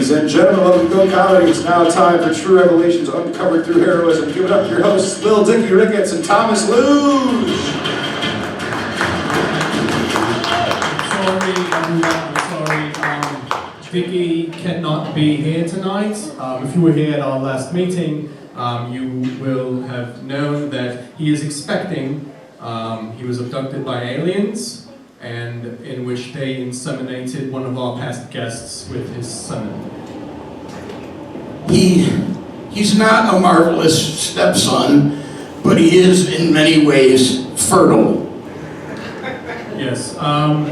Ladies and gentlemen, welcome to Go Comedy. It's now time for True Revelations Uncovered Through Heroism. Give it up to your hosts, Lil Dicky Ricketts and Thomas Luge. Sorry, everyone. I'm sorry. Dicky cannot be here tonight. If you were here at our last meeting, you will have known that he is expecting. He was abducted by aliens, and in which they inseminated one of our past guests with his semen. He's not a marvelous stepson, but he is in many ways fertile. Yes, I'd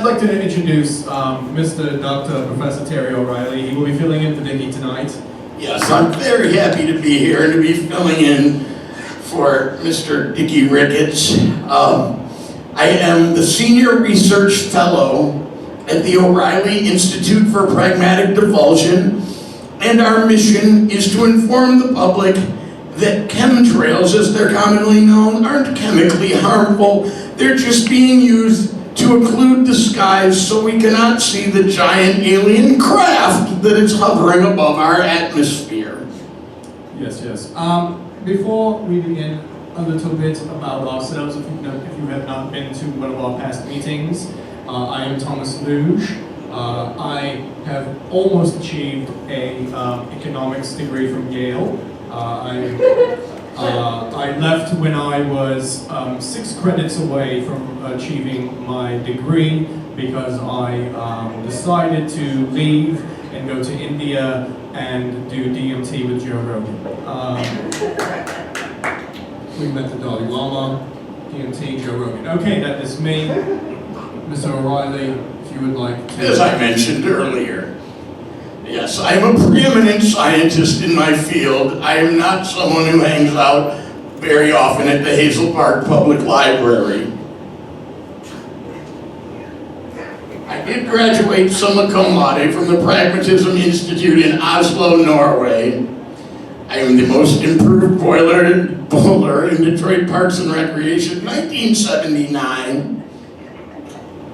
like to introduce Mr. Dr. Professor Terry O'Reilly. He will be filling in for Dicky tonight. Yes, I'm very happy to be here and to be filling in for Mr. Dicky Ricketts. I am the Senior Research Fellow at the O'Reilly Institute for Pragmatic Divulsion, and our mission is to inform the public that chemtrails, as they're commonly known, aren't chemically harmful. They're just being used to occlude the skies so we cannot see the giant alien craft that is hovering above our atmosphere. Yes. Before we begin, a little bit about ourselves. If you have not been to one of our past meetings, I am Thomas Luge. I have almost achieved a economics degree from Yale. I left when I was 6 credits away from achieving my degree because I decided to leave and go to India and do DMT with Joe Rogan. We met the Dalai Lama, DMT, Joe Rogan. Okay, that is me. Mr. O'Reilly, if you would like to... As I mentioned earlier, yes, I am a preeminent scientist in my field. I am not someone who hangs out very often at the Hazel Park Public Library. I did graduate summa cum laude from the Pragmatism Institute in Oslo, Norway. I am the most improved bowler in Detroit Parks and Recreation, 1979.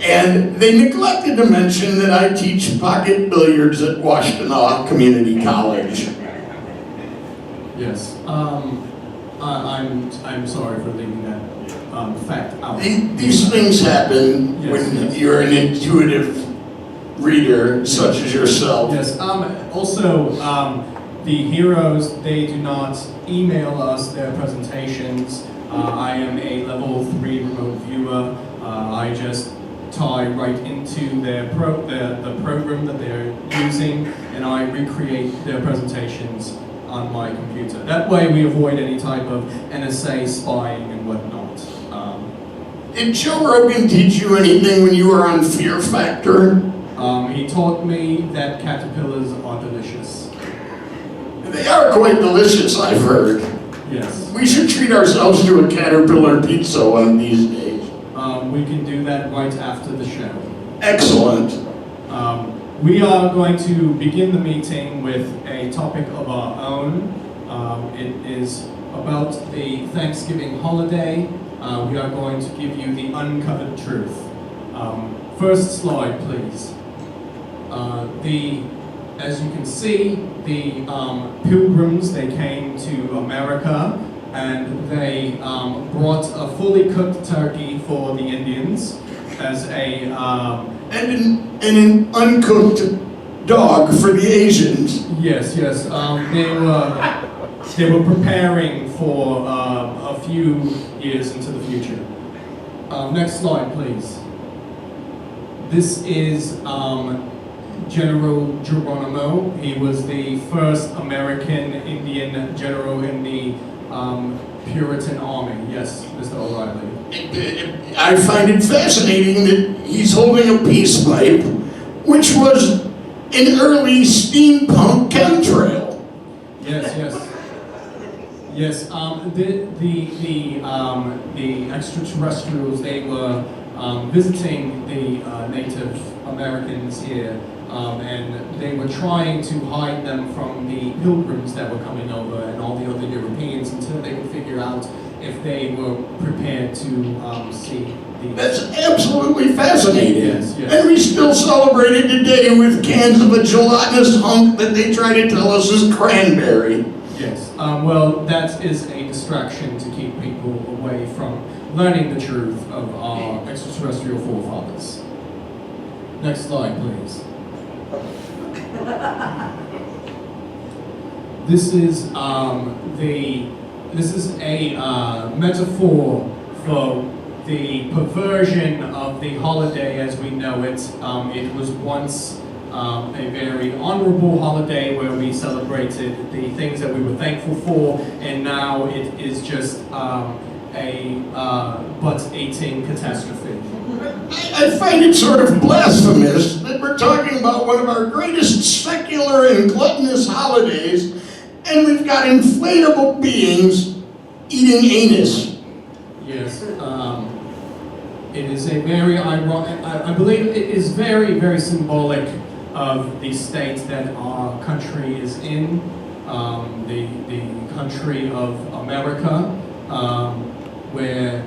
And they neglected to mention that I teach pocket billiards at Washtenaw Community College. Yes. I'm sorry for leaving that fact out. These things happen when you're an intuitive reader such as yourself. Yes. Also, the heroes, they do not email us their presentations. I am a level 3 remote viewer. I just tie right into the program that they're using, and I recreate their presentations on my computer. That way we avoid any type of NSA spying and whatnot. Did Joe Rogan teach you anything when you were on Fear Factor? He taught me that caterpillars are delicious. They are quite delicious, I've heard. Yes. We should treat ourselves to a caterpillar pizza one of these days. We can do that right after the show. Excellent. We are going to begin the meeting with a topic of our own. It is about the Thanksgiving holiday. We are going to give you the uncovered truth. First slide, please. As you can see, the Pilgrims, they came to America and they brought a fully cooked turkey for the Indians as a... And an uncooked dog for the Asians. Yes. They were preparing for a few years into the future. Next slide, please. This is General Geronimo. He was the first American Indian general in the Puritan Army. Yes, Mr. O'Reilly. I find it fascinating that he's holding a peace pipe, which was an early steampunk chemtrail. Yes. The extraterrestrials, they were visiting the Native Americans here, and they were trying to hide them from the Pilgrims that were coming over and all the other Europeans until they could figure out if they were prepared to see That's absolutely fascinating. Yes, yes. And we still celebrate it today with cans of a gelatinous hunk that they try to tell us is cranberry. Yes. Well, that is a distraction to keep people away from learning the truth of our extraterrestrial forefathers. Next slide, please. This is a metaphor for the perversion of the holiday as we know it. It was once a very honorable holiday where we celebrated the things that we were thankful for, and now it is just a butt-eating catastrophe. I find it sort of blasphemous that we're talking about one of our greatest secular and gluttonous holidays, and we've got inflatable beings eating anus. Yes, it is a very ironic, I believe it is very, very symbolic of the state that our country is in, the country of America, where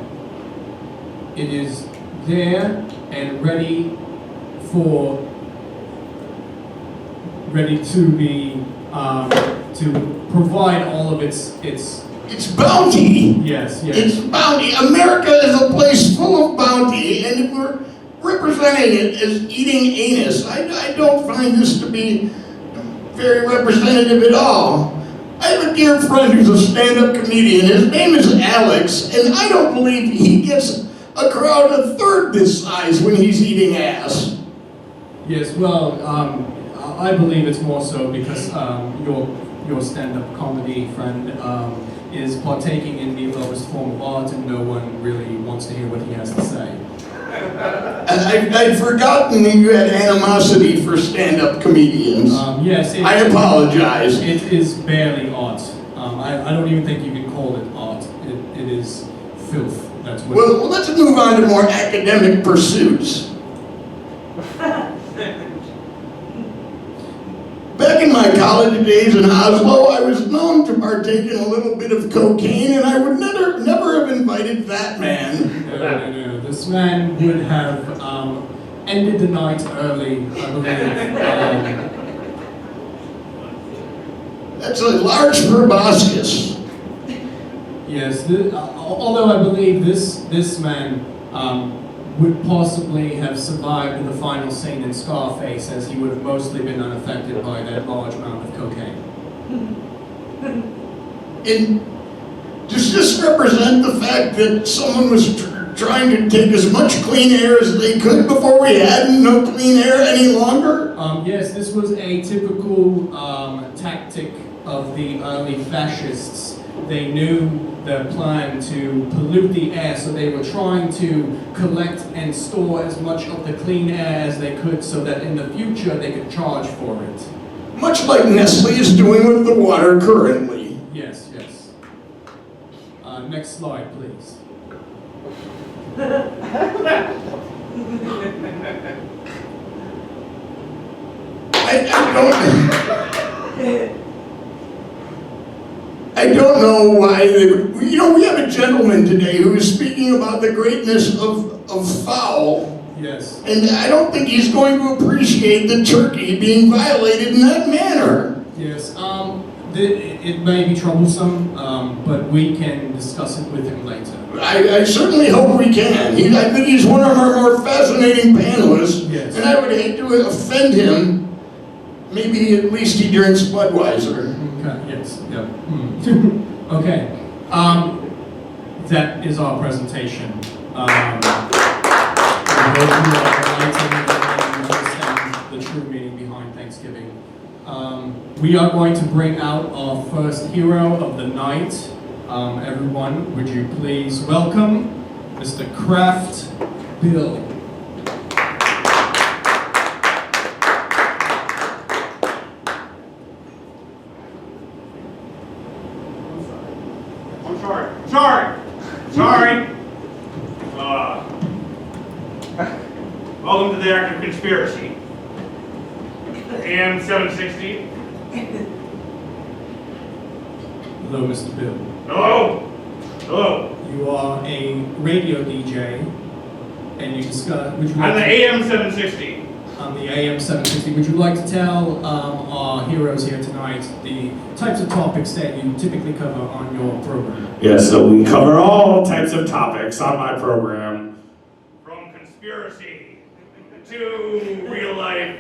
it is there and ready to be, to provide all of its It's bounty. yes, yes. It's bounty. America is a place full of bounty, and if we're representing it as eating anus, I don't find this to be very representative at all. I have a dear friend who's a stand-up comedian. His name is Alex, and I don't believe he gets a crowd a third this size when he's eating ass. Yes, well, I believe it's more so because your stand-up comedy friend is partaking in the lowest form of art, and no one really wants to hear what he has to say. I'd forgotten that you had animosity for stand-up comedians. Yes, I apologize. It is barely art. I don't even think you can call it art. It is filth. That's what. Well, let's move on to more academic pursuits. Back in my college days in Oslo, I was known to partake in a little bit of cocaine, and I would never have invited that man. No. This man would have ended the night early, I believe. That's a large proboscis. Yes, although I believe this man would possibly have survived the final scene in Scarface, as he would have mostly been unaffected by that large amount of cocaine. And does this represent the fact that someone was trying to take as much clean air as they could before we had no clean air any longer? Yes, this was a typical tactic of the early fascists. They knew their plan to pollute the air, so they were trying to collect and store as much of the clean air as they could so that in the future they could charge for it. Much like Nestle is doing with the water currently. Yes, yes. Next slide, please. I don't know why they would, we have a gentleman today who is speaking about the greatness of fowl. Yes. And I don't think he's going to appreciate the turkey being violated in that manner. Yes, it may be troublesome, but we can discuss it with him later. I certainly hope we can. I think he's one of our more fascinating panelists. Yes. And I would hate to offend him. Maybe at least he drinks Budweiser. Okay, yes, yeah. Okay, that is our presentation. I hope you are enlightened and understand the true meaning behind Thanksgiving. We are going to bring out our first hero of the night. Everyone, would you please welcome Mr. Kraft Bill. Sorry. Welcome to the Act of Conspiracy. AM 760. Hello, Mr. Bill. Hello. Hello. You are a radio DJ and you discuss. Would you On like the to- AM 760. on the AM 760. Would you like to tell our heroes here tonight the types of topics that you typically cover on your program? Yes, so we cover all types of topics on my program. From conspiracy to real life.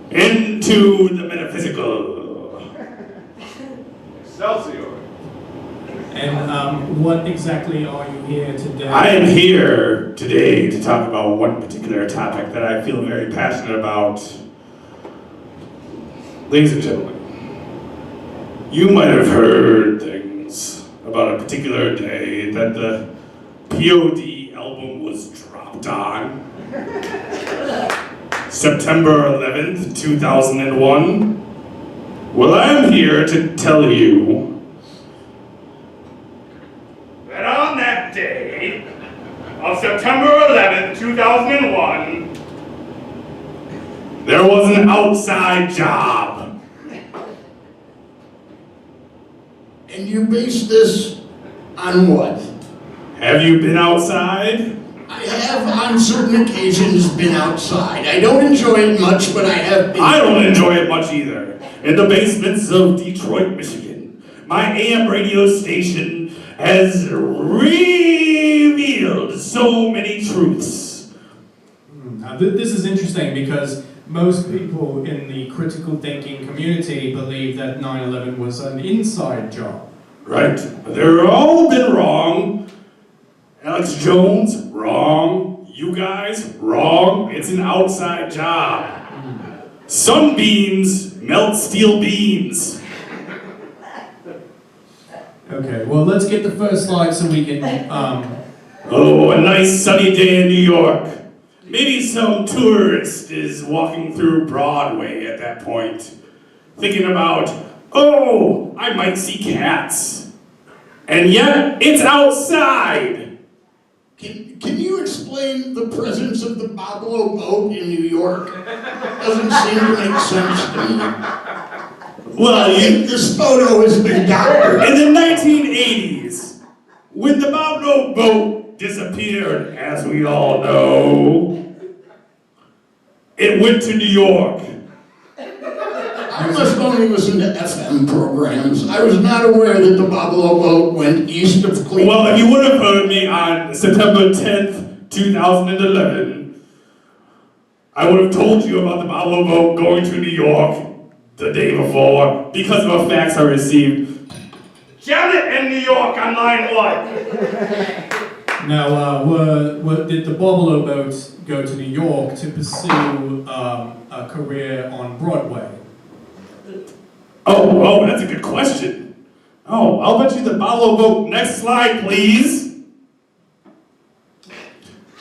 Into the metaphysical. Excelsior. And what exactly are you here today? I am here today to talk about one particular topic that I feel very passionate about. Ladies and gentlemen, you might have heard things about a particular day that the POD album was dropped on. September 11th, 2001. Well, I'm here to tell you That on that day of September 11th, 2001, there was an outside job. And you base this on what? Have you been outside? I have on certain occasions been outside. I don't enjoy it much, but I have been. I don't enjoy it much either. In the basements of Detroit, Michigan, my AM radio station has revealed so many truths. Now, this is interesting because most people in the critical thinking community believe that 9/11 was an inside job. Right? They've all been wrong. Alex Jones, wrong. You guys, wrong. It's an outside job. Sunbeams melt steel beams. Okay, well, let's get the first slide so we can. Oh, a nice sunny day in New York. Maybe some tourist is walking through Broadway at that point, thinking about, oh, I might see cats. And yet, it's outside. Can you explain the presence of the Buffalo boat in New York? Doesn't seem to make sense to me. Well, I think this photo has been doctored. in the 1980s, when the Buffalo boat disappeared, as we all know, it went to New York. I must only listen to FM programs. I was not aware that the Buffalo boat went east of Cleveland. Well, if you would have heard me on September 10th, 2011, I would have told you about the Buffalo boat going to New York the day before because of a fax I received. Janet in New York on line 1. Now, did the Buffalo boats go to New York to pursue a career on Broadway? Oh, that's a good question. Oh, I'll bet you the Buffalo boat. Next slide, please.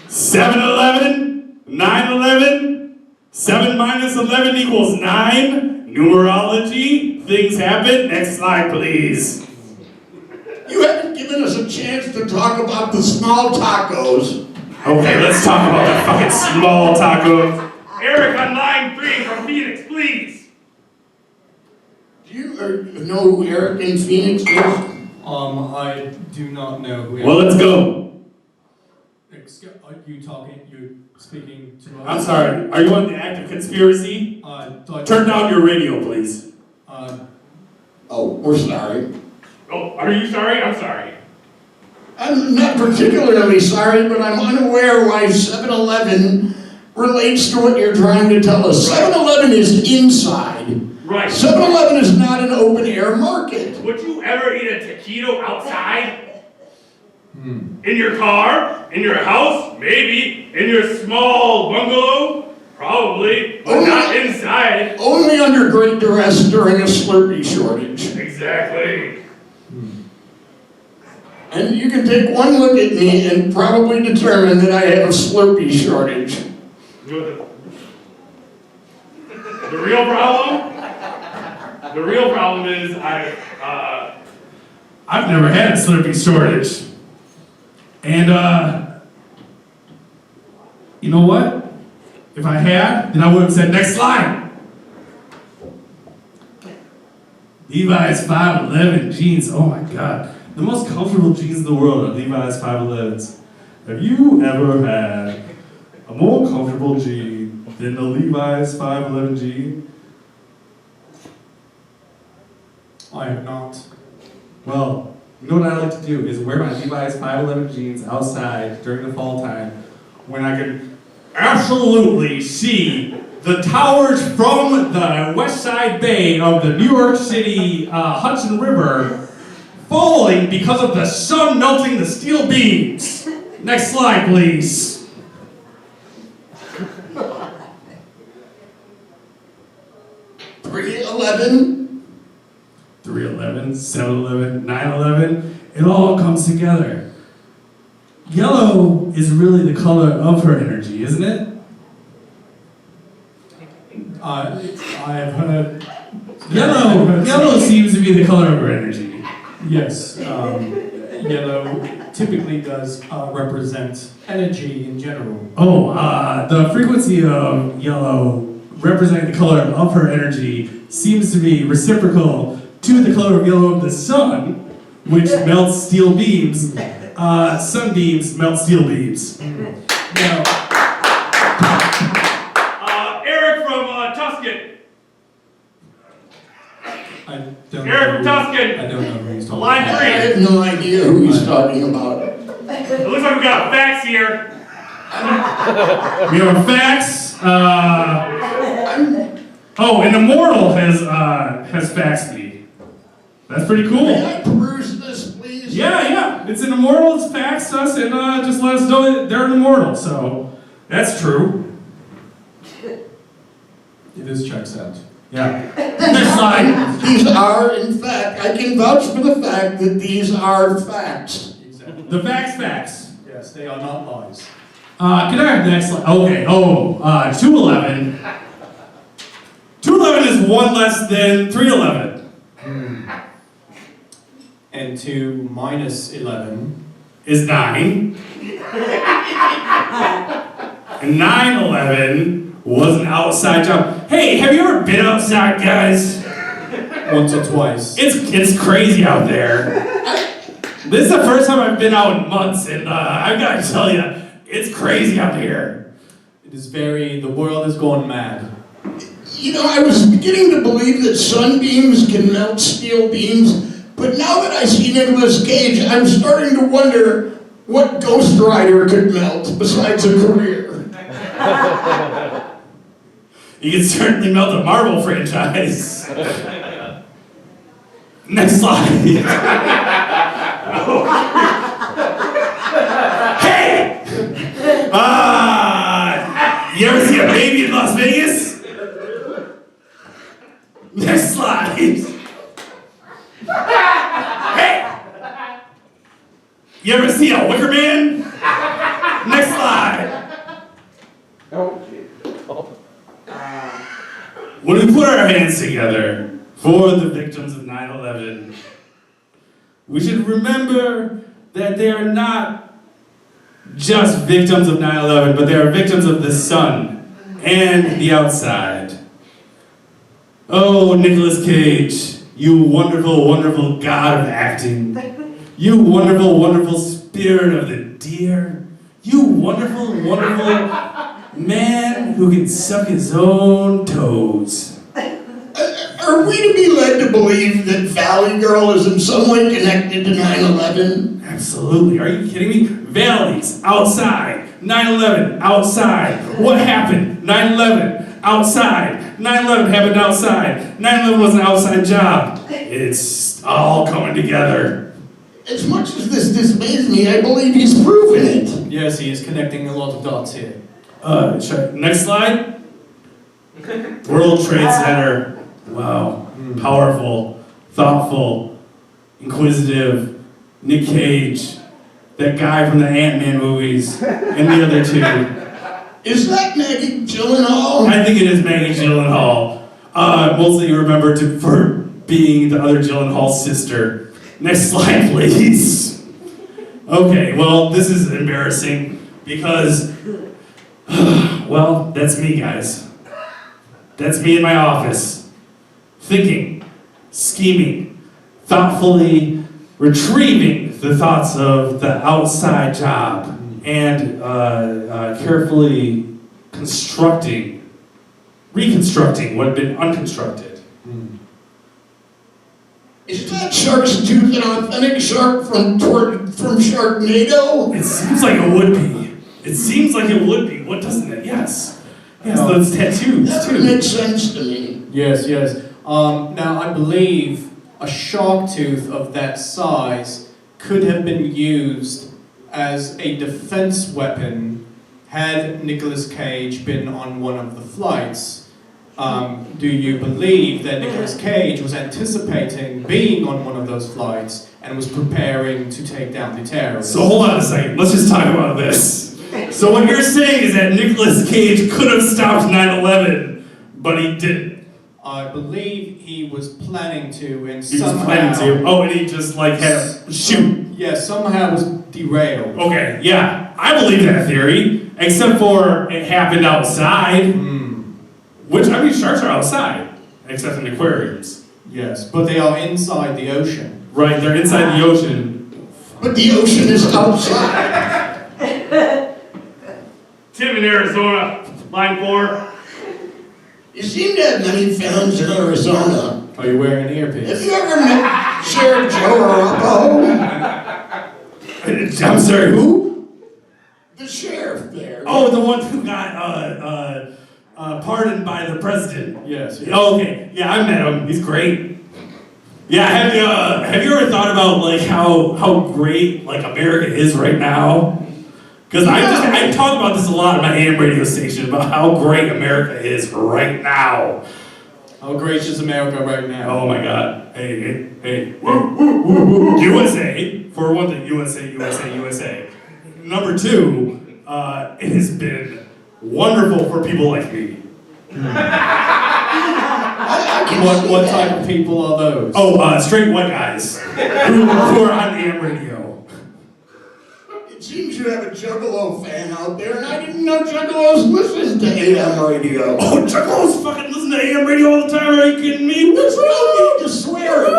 7-Eleven, 9/11, 7 minus 11 equals 9. Numerology, things happen. Next slide, please. You haven't given us a chance to talk about the small tacos. Okay, let's talk about the fucking small tacos. Eric on line 3 from Phoenix, please. Do you know who Eric in Phoenix is? I do not know who. Well, let's go. Are you talking? You speaking to us? I'm sorry. Are you on the active conspiracy? Turn down your radio, please. Oh, we're sorry. Oh, are you sorry? I'm sorry. I'm not particularly sorry, but I'm unaware why 7-Eleven relates to what you're trying to tell us. 7-Eleven is inside. Right. 7-Eleven is not an open-air market. Would you ever eat a taquito outside? In your car? In your house? Maybe. In your small bungalow? Probably. But not inside. Only under great duress during a Slurpee shortage. Exactly. And you can take one look at me and probably determine that I have a Slurpee shortage. The real problem? The real problem is I've never had a Slurpee shortage. And, you know what? If I had, then I would have said, next slide. Levi's 511 jeans. Oh my God. The most comfortable jeans in the world are Levi's 511s. Have you ever had a more comfortable jean than the Levi's 511G? I have not. Well, you know what I like to do is wear my Levi's 511 jeans outside during the fall time when I can absolutely see the towers from the west side bay of the New York City Hudson River falling because of the sun melting the steel beams. Next slide, please. .311. 311, 711, 911, it all comes together. Yellow is really the color of her energy, isn't it? I have heard. Yellow seems to be the color of her energy. Yes, yellow typically does represent energy in general. Oh, the frequency of yellow representing the color of her energy seems to be reciprocal to the color of yellow of the sun, which melts steel beams. Sunbeams melt steel beams. Now, Eric from Tuscan. I don't Eric from know. Tuscan. I don't know who he's talking Line I about. have no idea who he's talking about. It looks like we got facts here. We have facts. Oh, and Immortal has faxed me. That's pretty cool. May I peruse this, please? Yeah. It's an Immortal. It's faxed us and just let us know that they're an Immortal. So that's true. It is checks out. Yeah. Next slide. These are, in fact, I can vouch for the fact that these are facts. Exactly. The facts. Yes, they are not lies. Can I have the next slide? Okay. 211. 211 is one less than 311. And 2 minus 11. Is 9. And 911 was an outside job. Hey, have you ever been outside, guys? Once or twice. It's crazy out there. This is the first time I've been out in months, and I've got to tell you, it's crazy out here. It is the world is going mad. You know, I was beginning to believe that sunbeams can melt steel beams, but now that I see Nicolas Cage, I'm starting to wonder what Ghost Rider could melt besides a career. You can certainly melt the Marvel franchise. Next slide. Hey! You ever see a baby in Las Vegas? Next slide. Hey! You ever see a Wicker Man? Next slide. When we put our hands together for the victims of 9/11, we should remember that they are not just victims of 9/11, but they are victims of the sun and the outside. Oh, Nicolas Cage, you wonderful, wonderful god of acting. You wonderful, wonderful spirit of the deer. You wonderful, wonderful man who can suck his own toes. Are we to be led to believe that Valley Girl is in some way connected to 9/11? Absolutely. Are you kidding me? Valley's outside. 9/11 outside. What happened? 9/11 outside. 9/11 happened outside. 9/11 was an outside job. It's all coming together. As much as this dismays me, I believe he's proven it. Yes, he is connecting a lot of dots here. Next slide. World Trade Center. Wow. Powerful, thoughtful, inquisitive. Nick Cage. That guy from the Ant-Man movies. And the other two. Is that Maggie Gyllenhaal? I think it is Maggie Gyllenhaal. Mostly remembered for being the other Gyllenhaal's sister. Next slide, please. Okay, well, this is embarrassing because, well, that's me, guys. That's me in my office. Thinking, scheming, thoughtfully retrieving the thoughts of the outside job. and carefully reconstructing what had been unconstructed. Is that shark's tooth an authentic shark from Sharknado? It seems like it would be. It seems like it would be. What doesn't it? Yes. Yes, Oh. those tattoos That would too. make sense to me. Yes, yes. Now, I believe a shark tooth of that size could have been used as a defense weapon had Nicolas Cage been on one of the flights. Do you believe that Nicolas Cage was anticipating being on one of those flights and was preparing to take down the terrorists? So hold on a second. Let's just talk about this. So what you're saying is that Nicolas Cage could have stopped 9/11, but he didn't. I believe he was planning to, and He was somehow... planning to. Oh, and he just like had a shoot. Yeah, somehow was derailed. Okay, yeah, I believe that theory, except for it happened outside, which, I mean, sharks are outside, except in aquariums. Yes, but they are inside the ocean. Right, they're inside the ocean. But the ocean is outside. Tim in Arizona, line 4. You seem to have many fans in Arizona. Are you wearing an Have earpiece? you ever met Sheriff Joe Arapaho? I'm sorry, who? The sheriff there. Oh, the one who got pardoned by the president. Yes. Oh, okay, yeah, I met him. He's great. Yeah, have you ever thought about like how great like America is right now? Because I talk about this a lot on my AM radio station about how great America is right now. How great is America right now? Oh my God! Hey! USA for one thing. USA. Number two, it has been wonderful for people like me. I can see What that. type of people are those? Oh, straight white guys who are on AM radio. It seems you have a Juggalo fan out there, and I didn't know Juggalos listen to AM radio. Oh, Juggalos fucking listen to AM radio all the time. Are you kidding me? What's You wrong? don't need to swear at me.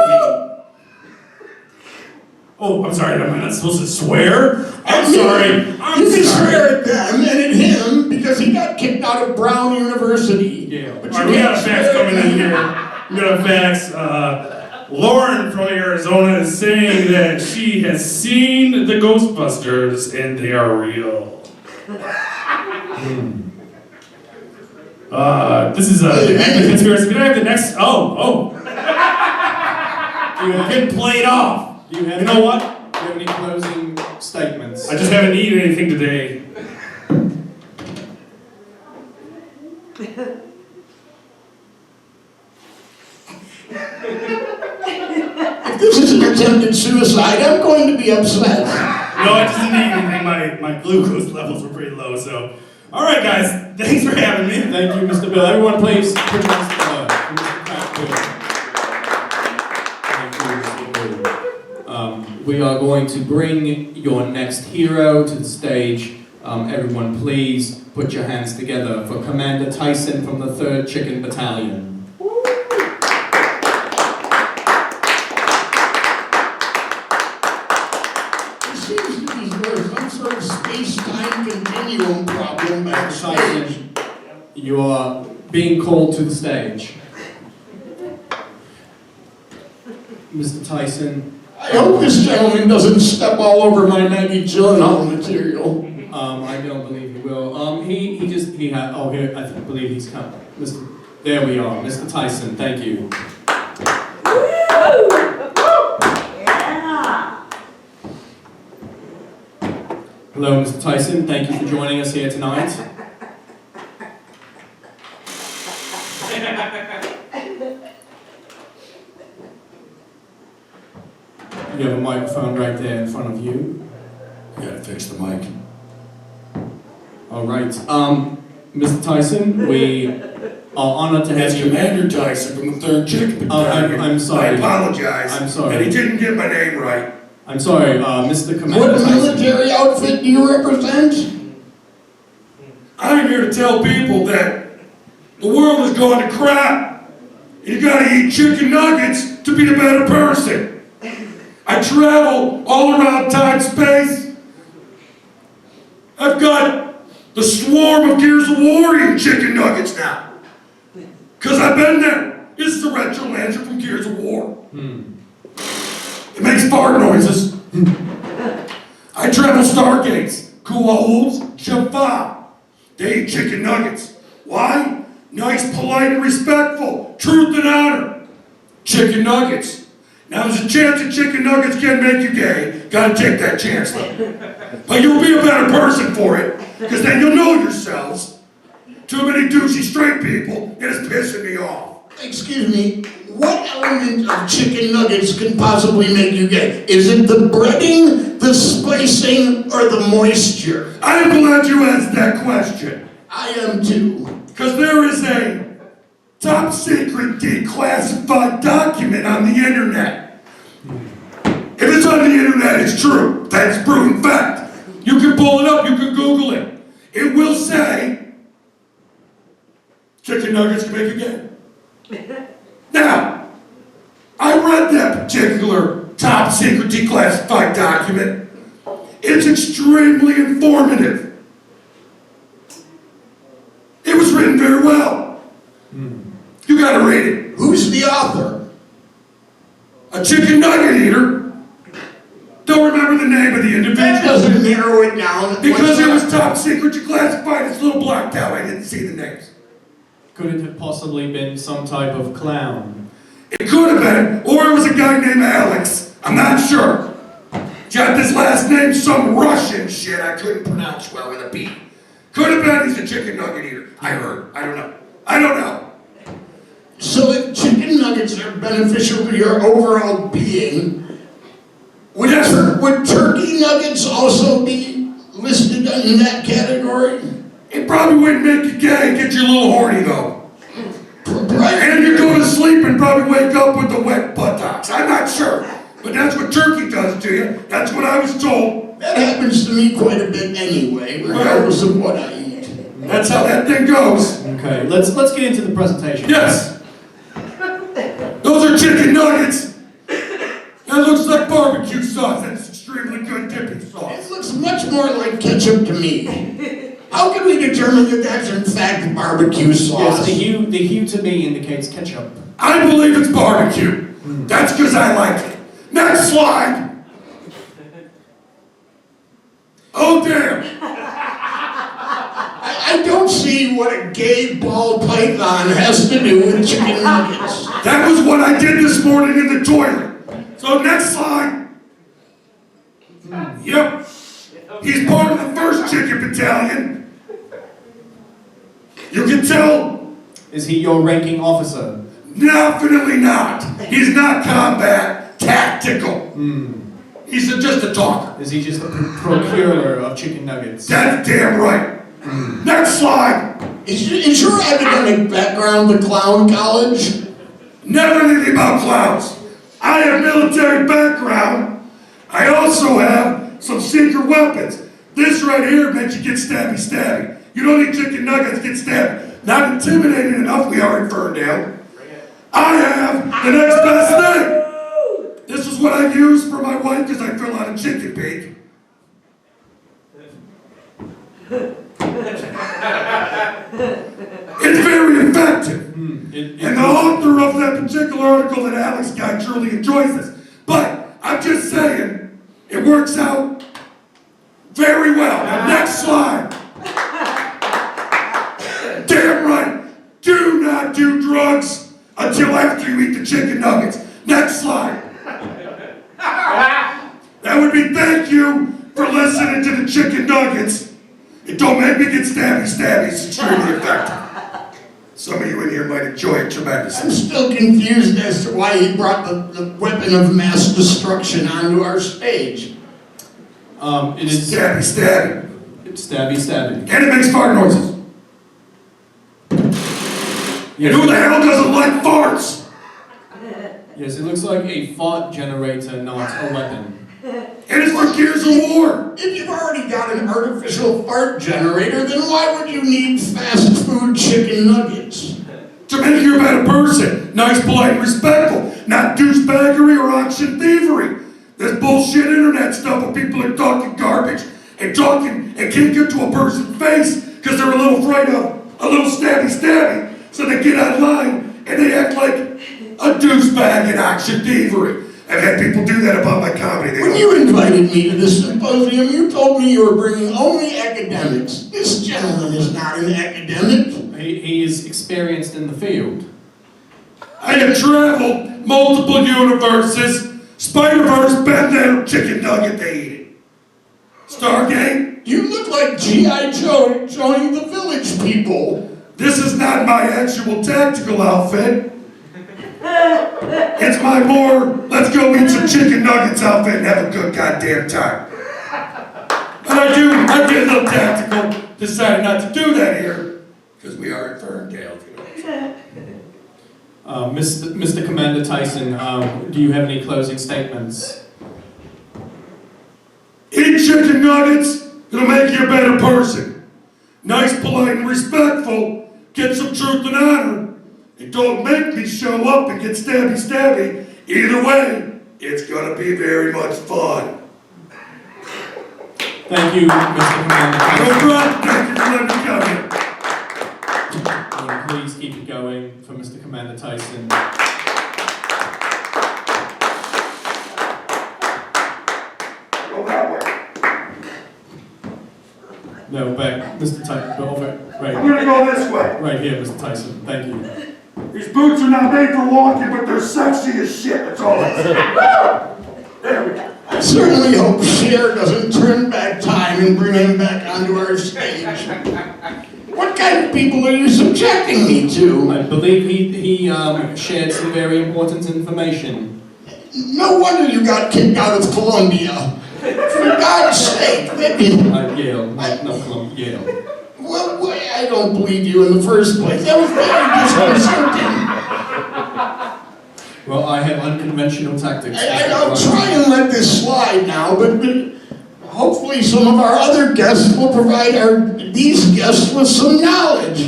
Oh, I'm sorry. Am I not supposed to swear? I'm You sorry. can swear at them and at him because he got kicked out of Brown University. Yeah. But All right, we can't got a fax swear coming at in them. here. We got a fax. Lauren from Arizona is saying that she has seen the Ghostbusters and they are real. This is a conspiracy. Can I have the next? Oh. You're getting played off. Do you have You know what? Do you have any closing statements? I just haven't eaten anything today. If this is an attempted suicide, I'm going to be upset. No, I just didn't eat anything. My glucose levels were pretty low, so. All right, guys. Thanks for having me. Thank you, Mr. Bill. Everyone, please put your hands together for Mr. Crackbill. Thank you, Mr. Bill. We are going to bring your next hero to the stage. Everyone, please put your hands together for Commander Tyson from the 3rd Chicken Battalion. It seems to be there's some sort of space-time continuum problem backstage. Tyson, you are being called to the stage. Mr. Tyson, I hope this gentleman doesn't step all over my Maggie Gyllenhaal material. I don't believe he will. I believe he's come. There we are, Mr. Tyson, thank you. Hello, Mr. Tyson, thank you for joining us here tonight. You have a microphone right there in front of you. I gotta fix the mic. All right. Mr. Tyson, we are honored to have you. Commander Tyson from the 3rd Chicken Oh, Battalion. I'm sorry. I apologize. I'm sorry. And he didn't get my name right. I'm sorry, Mr. Commander What Tyson. military outfit do you represent? I'm here to tell people that the world is going to crap. You gotta eat chicken nuggets to be a better person. I travel all around time, space. I've got the swarm of Gears of War eating chicken nuggets now. Because I've been there. This is the retro lancer from Gears of War. It makes fart noises. I travel stargates. Kuaul's Jaffa. They eat chicken nuggets. Why? Nice, polite, and respectful. Truth and honor. Chicken nuggets. Now there's a chance that chicken nuggets can make you gay. Gotta take that chance though. But you'll be a better person for it. Because then you'll know yourselves. Too many douchey straight people. It is pissing me off. Excuse me, what element of chicken nuggets can possibly make you gay? Is it the breading, the spicing, or the moisture? I am glad you asked that question. I am too. Because there is a top secret declassified document on the internet. If it's on the internet, it's true. That's proven fact. You can pull it up, you can Google it. It will say, chicken nuggets can make you gay. Now, I read that particular top secret declassified document. It's extremely informative. It was written very well. You gotta read it. Who's the author? A chicken nugget eater. Don't remember the name of the That individual. doesn't narrow it down. Because it was top secret declassified, it's a little blacked out. I didn't see the names. Could it have possibly been some type of clown? It could have been, or it was a guy named Alex. I'm not sure. Got this last name, some Russian shit I couldn't pronounce well with a B. Could have been he's a chicken nugget eater. I heard. I don't know. So if chicken nuggets are beneficial to your overall being, would turkey nuggets also be listed in that category? It probably wouldn't make you gay, get you a little horny though. Right. And you go to sleep and probably wake up with the wet buttocks. I'm not sure. But that's what turkey does to you. That's what I was told. That happens to me quite a bit anyway, regardless of what I eat. That's how that thing goes. Okay, let's get into the presentation. Yes. Those are chicken nuggets. That looks like barbecue sauce. That's extremely good dipping sauce. It looks much more like ketchup to me. How can we determine that that's in fact barbecue sauce? Yes, the hue to me indicates ketchup. I believe it's barbecue. That's because I like it. Next slide. Oh, damn. I don't see what a gay ball python has to do with chicken nuggets. That was what I did this morning in the toilet. So next slide. Yep. He's part of the 1st Chicken Battalion. You can tell, Is he your ranking officer? definitely not. He's not combat, tactical. He's just a talker. Is he just a procurer of chicken nuggets? That's damn right. Next slide. Is your academic background the clown college? Never anything about clowns. I have military background. I also have some secret weapons. This right here makes you get stabby. You don't eat chicken nuggets, get stabbed. Not intimidating enough, we are in Ferndale. I have the next best thing. This is what I use for my wife because I fill out a chicken pig. It's very effective. And the author of that particular article that Alex got truly enjoys this. But I'm just saying, it works out very well. Now, next slide. Damn right. Do not do drugs until after you eat the chicken nuggets. Next slide. That would be thank you for listening to the chicken nuggets. It don't make me get stabby. It's extremely effective. Some of you in here might enjoy it tremendously. I'm still confused as to why he brought the weapon of mass destruction onto our stage. It is Stabby. It's stabby. And it makes fart noises. And who the hell doesn't like farts? Yes, it looks like a fart generator, not a weapon. And it's for Gears of War. If you've already got an artificial fart generator, then why would you need fast food chicken nuggets? To make you a better person. Nice, polite, and respectful. Not douchebaggery or auction thievery. This bullshit internet stuff where people are talking garbage and talking and can't get to a person's face because they're a little afraid of a little stabby. So they get online and they act like a douchebag in action thievery. I've had people do that about my comedy. They When go, you invited me to this symposium, you told me you were bringing only academics. This gentleman is not an academic. He is experienced in the field. I have traveled multiple universes. Spider-Verse, been there, chicken nugget, they eat it. Stargate, You look like G.I. Joe joining the Village People. this is not my actual tactical outfit. It's my more, let's go eat some chicken nuggets outfit and have a good goddamn time. But I did a little tactical, decided not to do that here, because we are at Ferndale. Mr. Commander Tyson, do you have any closing statements? Eat chicken nuggets, it'll make you a better person. Nice, polite, and respectful, get some truth and honor. And don't make me show up and get stabby. Either way, it's gonna be very much fun. Thank you, Mr. Commander No Tyson. problem, thank you for letting me come here. Please keep it going for Mr. Commander Tyson. Go that way. No, back, Mr. Tyson, go over, I'm right, gonna go this way. right here, Mr. Tyson. Thank you. These boots are not made for walking, but they're sexy as shit, that's all I'm saying. There we go. I certainly hope Cher doesn't turn back time and bring him back onto our stage. What kind of people are you subjecting me to? I believe he shared some very important information. No wonder you got kicked out of Columbia. For God's sake, Yale, not Columbia, Yale. well, I don't believe you in the first place. That was very disconcerting. Well, I have unconventional tactics. I'll try and let this slide now, but hopefully some of our other guests will provide these guests with some knowledge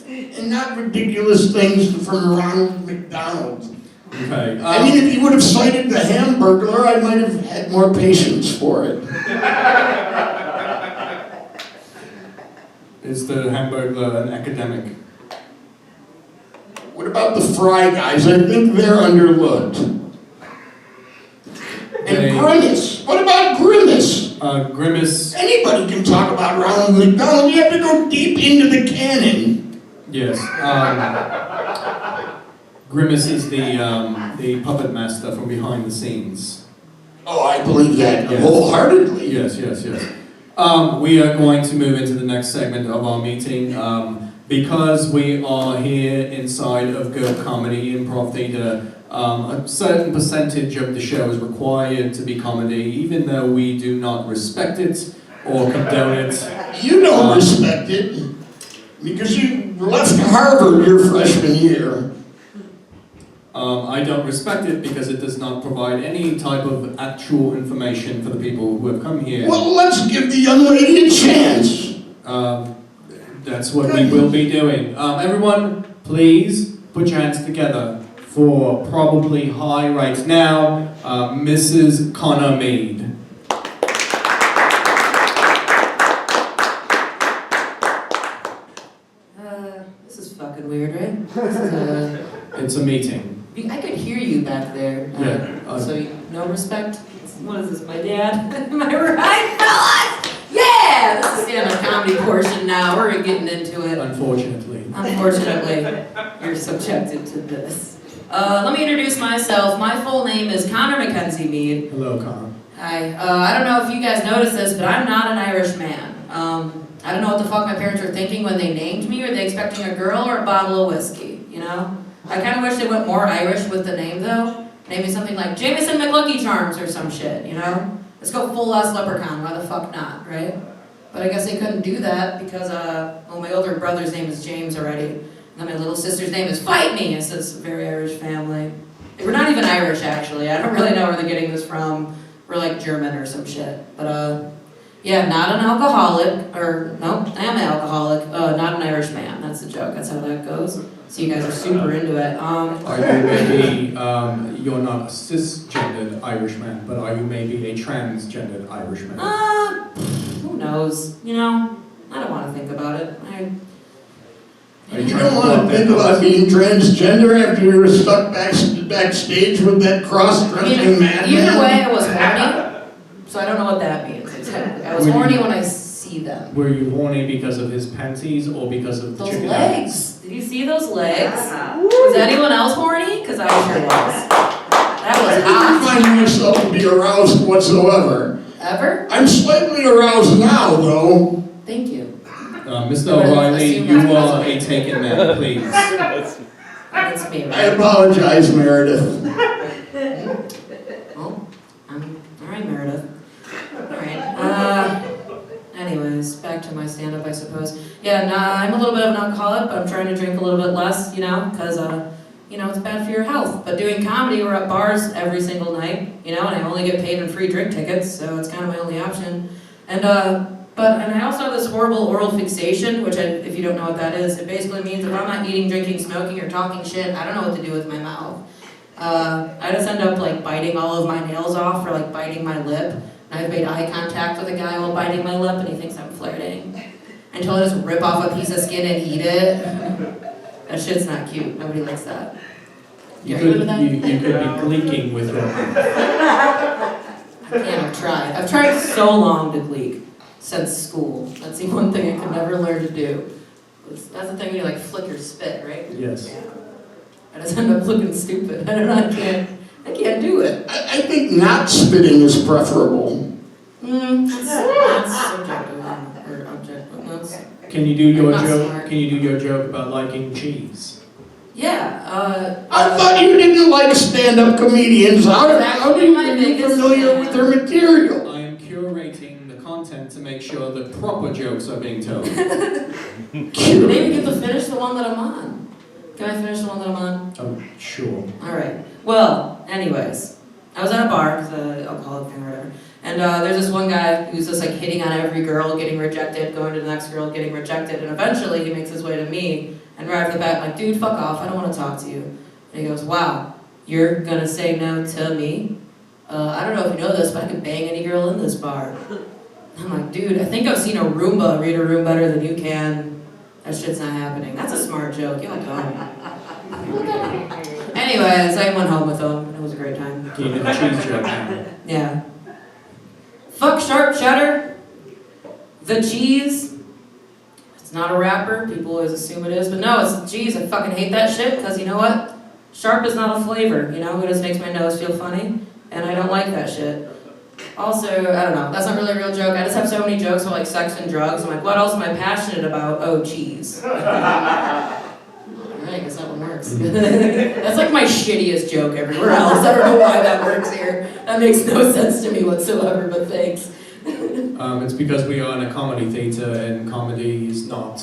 and not ridiculous things from Ronald McDonald. Okay. I mean, if you would have cited the Hamburglar, I might have had more patience for it. Is the Hamburglar an academic? What about the Fry Guys? I think they're underlooked. They- And Grimace. What about Grimace? Grimace, Anybody can talk about Ronald McDonald. You have to go deep into the canon. yes. Grimace is the puppet master from behind the scenes. Oh, I believe that Yes. wholeheartedly. Yes. We are going to move into the next segment of our meeting. Because we are here inside of Go Comedy Improv Theatre, a certain percentage of the show is required to be comedy, even though we do not respect it or condone it. You don't respect it because you left Harvard your freshman year. I don't respect it because it does not provide any type of actual information for the people who have come here. Well, let's give the young lady a chance. That's what we will be doing. Everyone, please put your hands together for probably high right now, Mrs. Connor Mead. This is fucking weird, right? This is, It's a meeting. I could hear you back there. Yeah, So, no respect? What is this, my dad? Am I right, fellas? Yeah! This is stand-up comedy portion now. We're getting into it. Unfortunately. Unfortunately, you're subjected to this. Let me introduce myself. My full name is Connor Mackenzie Mead. Hello, Connor. Hi. I don't know if you guys noticed this, but I'm not an Irish man. I don't know what the fuck my parents were thinking when they named me. Are they expecting a girl or a bottle of whiskey, you know? I kind of wish they went more Irish with the name, though. Maybe something like Jameson McLucky Charms or some shit, you know? Let's go full-ass leprechaun. Why the fuck not, right? But I guess they couldn't do that because, well, my older brother's name is James already. And then my little sister's name is Fight Me. It's a very Irish family. We're not even Irish, actually. I don't really know where they're getting this from. We're like German or some shit. But, yeah, not an alcoholic, or, nope, I am an alcoholic, not an Irish man. That's the joke. That's how that goes. So you guys are super into it. Are you maybe, you're not a cisgendered Irishman, but are you maybe a transgendered Irishman? Who Who knows? You know, I don't want to think about it. Are you You trying don't to want to plug think that about being transgender after you were stuck backstage with that I cross-dressing mean, madman? either way, I was horny, so I don't know what that means exactly. I was When you- horny when I see them. Were you horny because of his panties or because of the Those chicken legs. Did you see those legs? Was anyone else horny? Because I sure was. That was I hot. don't find myself to be aroused whatsoever. Ever? I'm slightly aroused now, though. Thank you. Mr. Well, O'Reilly, assume you that's are a taken man, please. That's me, I right? apologize, Meredith. Well, alright, Meredith. Alright, anyways, back to my stand-up, I suppose. Yeah, nah, I'm a little bit of an alcoholic, but I'm trying to drink a little bit less, you know, because, you know, it's bad for your health. But doing comedy, we're at bars every single night, you know, and I only get paid in free drink tickets, so it's kind of my only option. And I also have this horrible oral fixation, which if you don't know what that is, it basically means if I'm not eating, drinking, smoking, or talking shit, I don't know what to do with my mouth. I just end up like biting all of my nails off or like biting my lip. And I've made eye contact with a guy while biting my lip and he thinks I'm flirting. Until I just rip off a piece of skin and eat it. That shit's not cute. Nobody likes that. You Are could, into that? you could be gleeking with your I've tried. I've tried so long to gleek since school. That's the one thing I could never learn to do. That's the thing when you like flick your spit, right? Yes. I just end up looking stupid. I don't know. I can't do it. I think not spitting is preferable. That's subjective or objective. That's, Can you do your Not joke? smart. Can you do your joke about liking cheese? yeah. I thought you didn't like stand-up comedians. How do you My get biggest familiar fan. with their material? I am curating the content to make sure the proper jokes are being told. You maybe get to finish the one that I'm on. Can I finish the one that I'm on? Oh, sure. Alright. Well, anyways. I was at a bar, because alcoholic thing or whatever. And there's this one guy who's just like hitting on every girl, getting rejected, going to the next girl, getting rejected. And eventually he makes his way to me. And right off the bat, I'm like, dude, fuck off. I don't want to talk to you. And he goes, wow, you're going to say no to me? I don't know if you know this, but I could bang any girl in this bar. I'm like, dude, I think I've seen a Roomba read a room better than you can. That shit's not happening. That's a smart joke. You're like, oh. Anyways, I went home with him. It was a great time. Can you do the cheese joke now? Yeah. Fuck sharp cheddar. The cheese. It's not a rapper. People always assume it is, but no, it's cheese. I fucking hate that shit because you know what? Sharp is not a flavor. You know, it just makes my nose feel funny, and I don't like that shit. Also, I don't know. That's not really a real joke. I just have so many jokes about like sex and drugs. I'm like, what else am I passionate about? Oh, cheese. Alright, I guess that one works. That's like my shittiest joke everywhere else. I don't know why that works here. That makes no sense to me whatsoever, but thanks. It's because we are in a comedy theater and comedy is not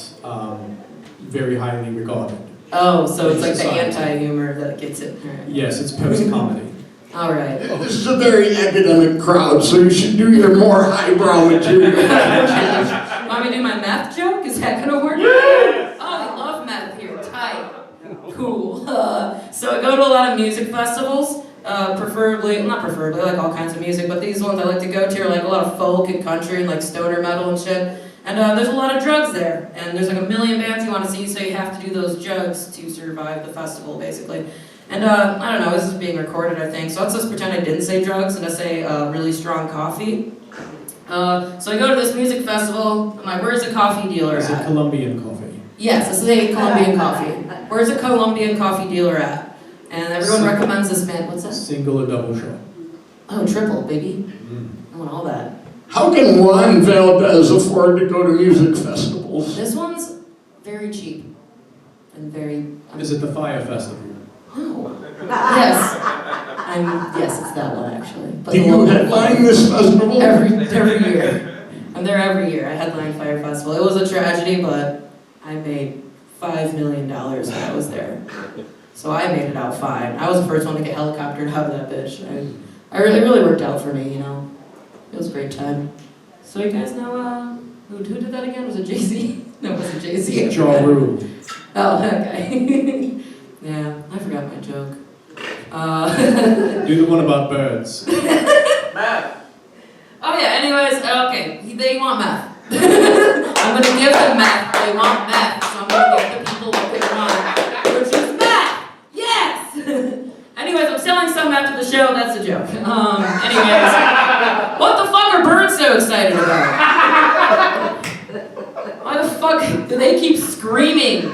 very highly regarded. Oh, so it's like the Society. anti-humor that gets it. Alright. Yes, it's post-comedy. Alright. This is a very academic crowd, so you should do your more highbrow material. Want me to do my meth joke? Is that gonna work? Oh, I love meth here. Tight. Cool. So I go to a lot of music festivals. Not preferably, I like all kinds of music, but these ones I like to go to are like a lot of folk and country and like stoner metal and shit. And there's a lot of drugs there, and there's like a million bands you want to see, so you have to do those drugs to survive the festival, basically. And I don't know, this is being recorded, I think, so let's just pretend I didn't say drugs and I say really strong coffee. So I go to this music festival, I'm like, where's the coffee dealer Is it at? Colombian coffee? Yes, this is a Colombian coffee. Where's the Colombian coffee dealer at? And everyone recommends this man. What's that? Single or double shot? Oh, triple, baby. I want all that. How can Juan Valdez afford to go to music festivals? This one's very cheap. And very... Is it the Fire Festival? No. Yes. Yes, it's that one, actually. But Do the you local headline one. this festival? Every year. I'm there every year. I headline Fire Festival. It was a tragedy, but I made $5 million when I was there. So I made it out fine. I was the first one to get helicoptered out of that bitch. It really worked out for me, you know. It was a great time. So you guys know, who did that again? Was it Jay-Z? No, it wasn't Jay-Z. Ja Rule. Oh, okay. Yeah, I forgot my joke. Do the one about birds. Oh yeah, yeah, anyways, okay, they want meth. I'm gonna give them meth. They want meth, so I'm gonna give the people what they want, which is meth. Yes. Anyways, I'm selling some after the show. That's a joke. Anyways, what the fuck are birds so excited about? Why the fuck do they keep screaming?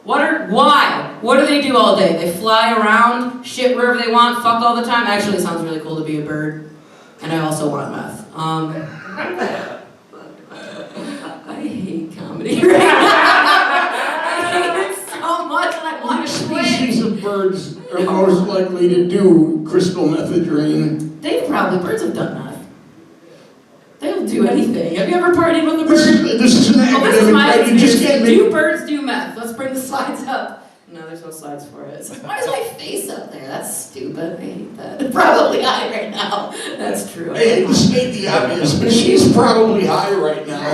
Why? What do they do all day? They fly around, shit wherever they want, fuck all the time. Actually, it sounds really cool to be a bird. And I also want meth. I hate comedy right now. I hate it so much and I want Which to quit. species of birds are most likely to do crystal methadone? Birds have done meth. They'll do anything. Have you ever partied with a This bird? is an Oh, this is academic, my right? You just can't experience. make... Do birds do meth? Let's bring the slides up. No, there's no slides for it. It's like, why is my face up there? That's stupid. I hate that. Probably high right now. That's true. I hate to state the obvious, but she's probably high right now.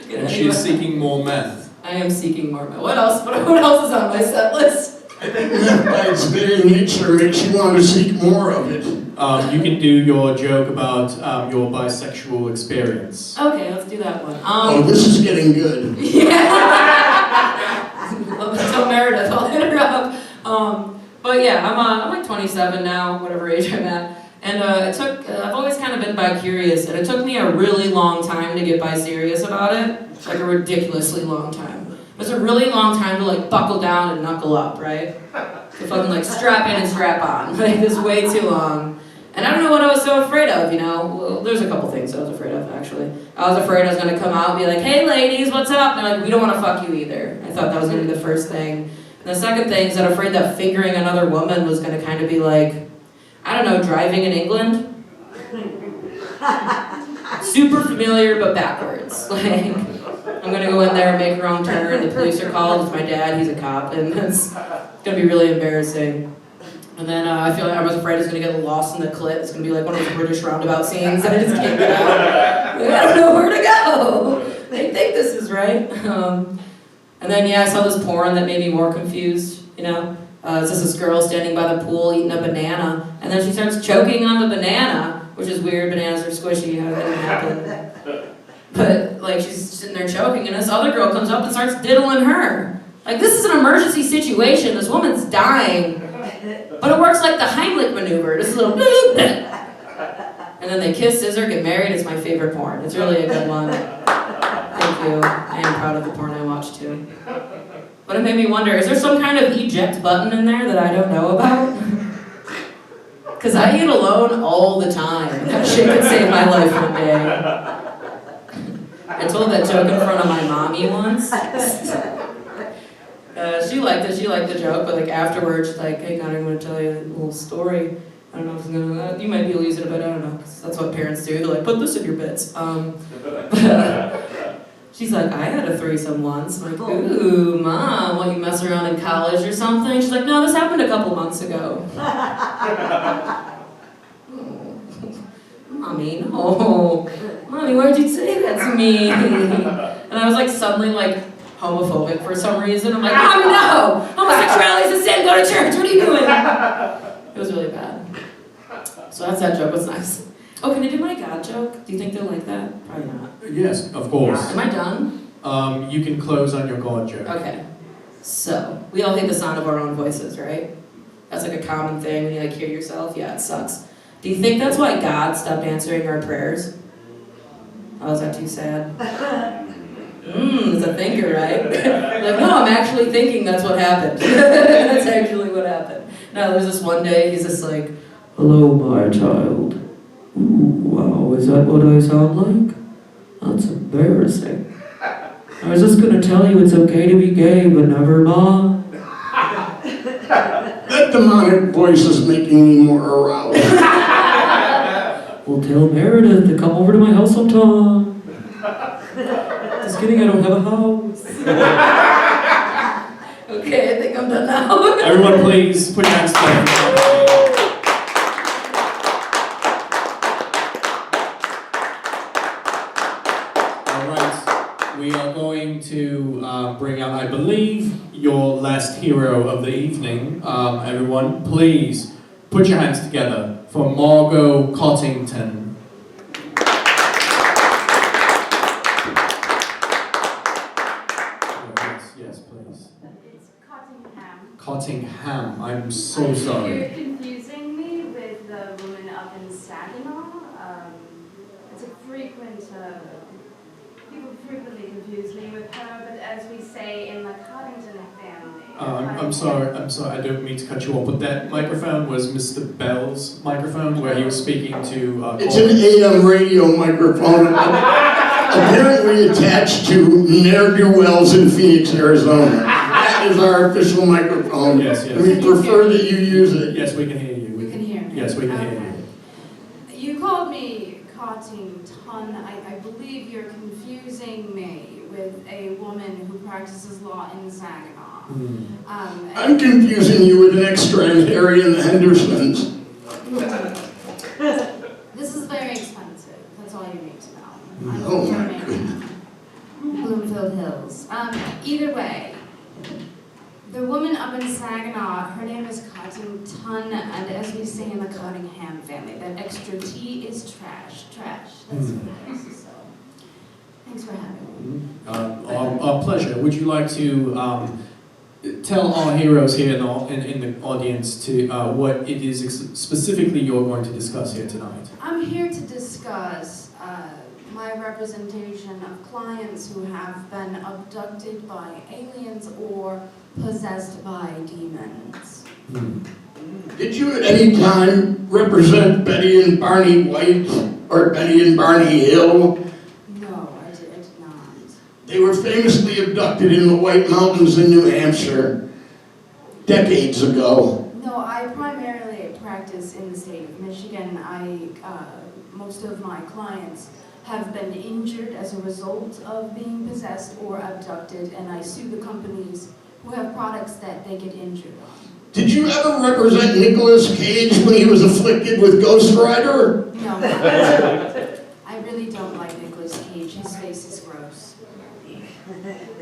And she's seeking more meth. I am seeking more meth. What else? What else is on my set list? I think meth by its very nature makes you want to seek more of it. You can do your joke about your bisexual experience. Okay, let's do that one. Oh, this is getting good. Yeah. So Meredith, I'll hit her up. But yeah, I'm like 27 now, whatever age I'm at. And I've always kind of been bi-curious, and it took me a really long time to get bi-serious about it. Like a ridiculously long time. It was a really long time to like buckle down and knuckle up, right? To fucking like strap in and strap on. Like this way too long. And I don't know what I was so afraid of, you know? Well, there's a couple things I was afraid of, actually. I was afraid I was gonna come out and be like, hey ladies, what's up? And they're like, we don't wanna fuck you either. I thought that was gonna be the first thing. And the second thing is that I'm afraid that fingering another woman was gonna kind of be like, I don't know, driving in England? Super familiar, but backwards. Like, I'm gonna go in there and make a wrong turn, the police are called, it's my dad, he's a cop, and it's gonna be really embarrassing. And then I feel like I was afraid I was gonna get lost in the clip. It's gonna be like one of those British roundabout scenes that I just can't get out. Like, I don't know where to go. They think this is right. And then yeah, I saw this porn that made me more confused, you know? It's just this girl standing by the pool eating a banana, and then she starts choking on the banana, which is weird, bananas are squishy, how that didn't happen. But like she's sitting there choking, and this other girl comes up and starts diddling her. Like this is an emergency situation, this woman's dying. But it works like the Heimlich maneuver, just a little and then they kiss, scissor, get married. It's my favorite porn. It's really a good one. Thank you. I am proud of the porn I watched too. But it made me wonder, is there some kind of eject button in there that I don't know about? Because I eat alone all the time. That shit could save my life one day. I told that joke in front of my mommy once. She liked it, she liked the joke, but like afterwards, she's like, hey, God, I'm gonna tell you a little story. I don't know if it's gonna, you might be able to use it a bit, I don't know, because that's what parents do. They're like, put this in your bits. She's like, I had a threesome once. I'm like, ooh, Mom, what, you mess around in college or something? She's like, no, this happened a couple months ago. Oh, Mommy, no. Mommy, why'd you say that to me? And I was like suddenly like homophobic for some reason. I'm like, Mommy, no! Homosexuality is a sin, go to church, what are you doing? It was really bad. So that's that joke, was nice. Oh, can I do my God joke? Do you think they'll like that? Probably not. Yes, of course. Am I done? You can close on your God joke. Okay. So, we all hate the sound of our own voices, right? That's like a common thing when you like hear yourself. Yeah, it sucks. Do you think that's why God stopped answering our prayers? Oh, is that too sad? It's a thinker, right? Like, no, I'm actually thinking that's what happened. That's actually what happened. No, there's this one day, he's just like, hello, my child. Ooh, wow, is that what I sound like? That's embarrassing. I was just gonna tell you it's okay to be gay, but never mind. That demonic voice is making me more aroused. Well, tell Meredith to come over to my house sometime. Just kidding, I don't have a house. Okay, I think I'm done now. Everyone please put your hands together. Alright, we are going to bring out, I believe, your last hero of the evening. Everyone, please put your hands together for Margot Cottington. Yes, please. It's Cottingham. Cottingham, I'm so sorry. You're confusing me with the woman up in Saginaw. It's a frequent, people frequently confuse me with her, but as we say in the Cottington family. I'm sorry, I don't mean to cut you off, but that microphone was Mr. Bell's microphone where he was speaking to... It's an AM radio microphone, apparently attached to ne'er-do-wells in Phoenix, Arizona. That is our official microphone. Yes, yes. We prefer that you use it. Yes, we can hear you. You can hear me. Yes, we can hear you. You called me Cottington. I believe you're confusing me with a woman who practices law in Saginaw. I'm confusing you with an extra in Harry and the Hendersons. This is very expensive. That's all you need to know. Oh my goodness. Bloomfield Hills. Either way, the woman up in Saginaw, her name is Cottington, and as we say in the Cottingham family, that extra T is trash. Trash. That's what it is. So, thanks for having me. Our pleasure. Would you like to tell our heroes here in the audience to what it is specifically you're going to discuss here tonight? I'm here to discuss my representation of clients who have been abducted by aliens or possessed by demons. Did you at any time represent Betty and Barney White or Betty and Barney Hill? No, I did not. They were famously abducted in the White Mountains in New Hampshire decades ago. No, I primarily practice in the state of Michigan. Most of my clients have been injured as a result of being possessed or abducted, and I sue the companies who have products that they get injured on. Did you ever represent Nicolas Cage when he was afflicted with Ghost Rider? No, I really don't like Nicolas Cage. His face is gross.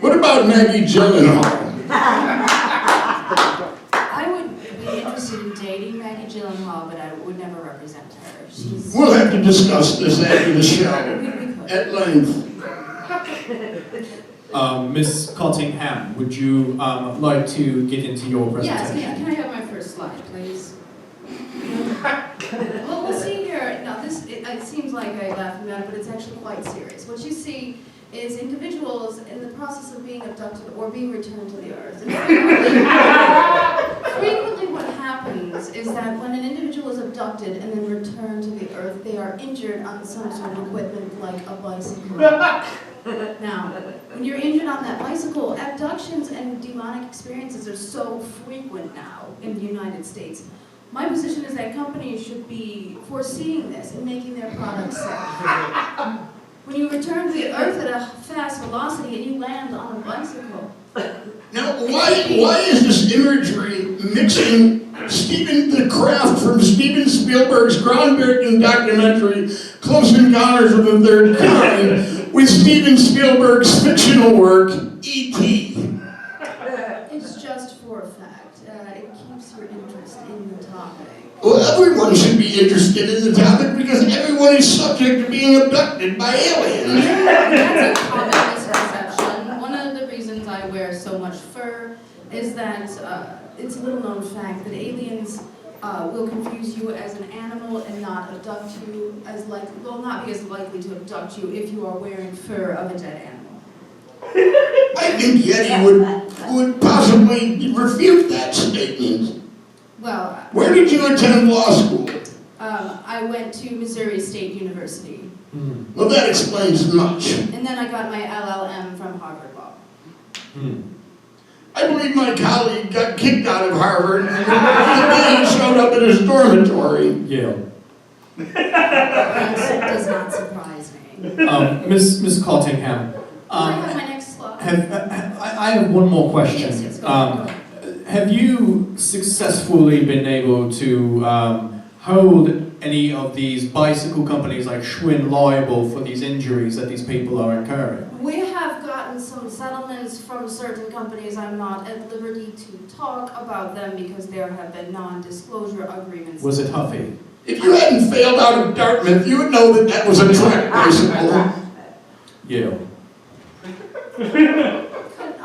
What about Maggie Gyllenhaal? I would be interested in dating Maggie Gyllenhaal, but I would never represent her. She's... We'll have to discuss this after the show We could. at length. Miss Cottingham, would you like to get into your presentation? Yes, can I have my first slide, please? Well, we'll see here. Now, it seems like a laughing matter, but it's actually quite serious. What you see is individuals in the process of being abducted or being returned to the earth. And frequently what happens is that when an individual is abducted and then returned to the earth, they are injured on some sort of equipment like a bicycle. Now, when you're injured on that bicycle, abductions and demonic experiences are so frequent now in the United States. My position is that companies should be foreseeing this and making their products safe. When you return to the earth at a fast velocity and you land on a bicycle. Now, why is this imagery mixing the craft from Steven Spielberg's groundbreaking documentary, Close Encounters of the Third Kind, with Steven Spielberg's fictional work, E.T.? It's just for effect. It keeps your interest in the topic. Well, everyone should be interested in the topic because everyone is subject to being abducted by aliens. That's a common misconception. One of the reasons I wear so much fur is that it's a little known fact that aliens will confuse you as an animal and not abduct you as not be as likely to abduct you if you are wearing fur of a dead animal. I think Yeti would possibly refute that statement. Well, Where did you attend law school? I went to Missouri State University, Well, that explains much. and then I got my LLM from Harvard Law. I believe my colleague got kicked out of Harvard and the day he showed up at his dormitory. Yale. That does not surprise me. Miss Cottingham, Can I have my next slide? I have one more question. Yes, go ahead. Have you successfully been able to hold any of these bicycle companies like Schwinn liable for these injuries that these people are incurring? We have gotten some settlements from certain companies. I'm not at liberty to talk about them because there have been non-disclosure agreements. Was it Huffy? If you hadn't failed out of Dartmouth, you would know that that was a track bicycle. Yale.